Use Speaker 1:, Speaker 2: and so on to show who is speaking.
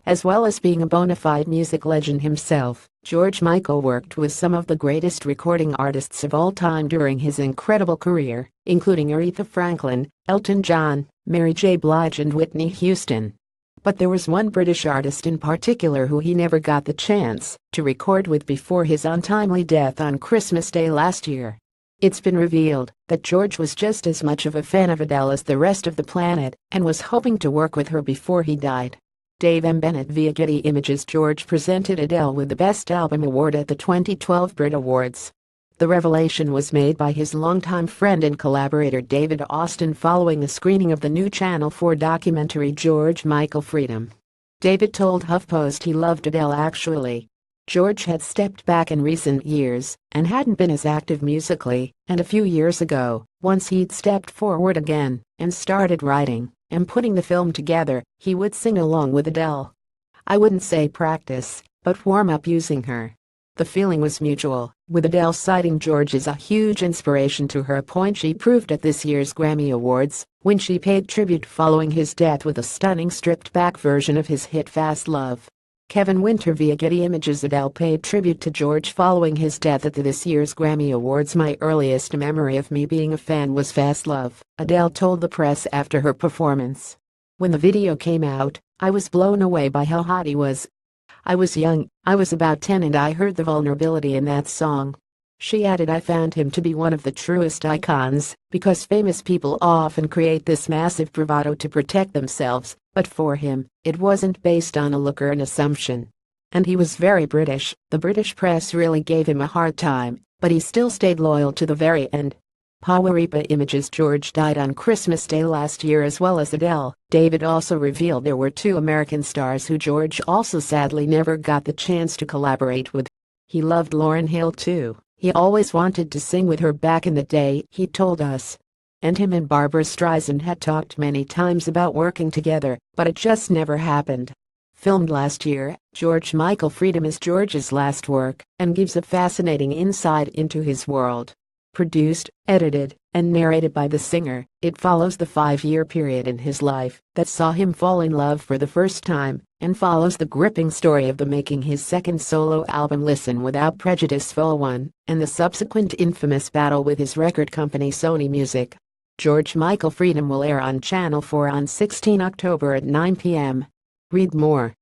Speaker 1: As well as being a bona fide music legend himself, George Michael worked with some of the greatest recording artists of all time during his incredible career, including Aretha Franklin, Elton John, Mary J. Blige and Whitney Houston. But there was one British artist in particular who he never got the chance to record with before his untimely death on Christmas Day last year. It's been revealed that George was just as much of a fan of Adele as the rest of the planet and was hoping to work with her before he died. Dave M. Bennett via Getty Images. George presented Adele with the Best Album Award at the 2012 Brit Awards. The revelation was made by his longtime friend and collaborator David Austin following a screening of the new Channel 4 documentary George Michael Freedom. David told HuffPost he loved Adele actually. George had stepped back in recent years and hadn't been as active musically, and a few years ago, once he'd stepped forward again and started writing and putting the film together, he would sing along with Adele. I wouldn't say practice, but warm up using her. The feeling was mutual, with Adele citing George as a huge inspiration to her, a point she proved at this year's Grammy Awards when she paid tribute following his death with a stunning stripped-back version of his hit Fast Love. Kevin Winter via Getty Images. Adele paid tribute to George following his death at this year's Grammy Awards. My earliest memory of me being a fan was Fast Love, Adele told the press after her performance. When the video came out, I was blown away by how hot he was. I was young, I was about 10, and I heard the vulnerability in that song. She added, I found him to be one of the truest icons, because famous people often create this massive bravado to protect themselves, but for him, it wasn't based on a look or an assumption. And he was very British. The British press really gave him a hard time, but he still stayed loyal to the very end. Pawaripa Images. George died on Christmas Day last year as well as Adele. David also revealed there were two American stars who George also sadly never got the chance to collaborate with. He loved Lauryn Hill too. He always wanted to sing with her back in the day, he told us. And him and Barbra Streisand had talked many times about working together, but it just never happened. Filmed last year, George Michael Freedom is George's last work and gives a fascinating insight into his world. Produced, edited, and narrated by the singer, it follows the 5-year period in his life that saw him fall in love for the first time, and follows the gripping story of the making his second solo album Listen Without Prejudice Vol. 1, and the subsequent infamous battle with his record company Sony Music. George Michael Freedom will air on Channel 4 on 16 October at 9 p.m. Read more.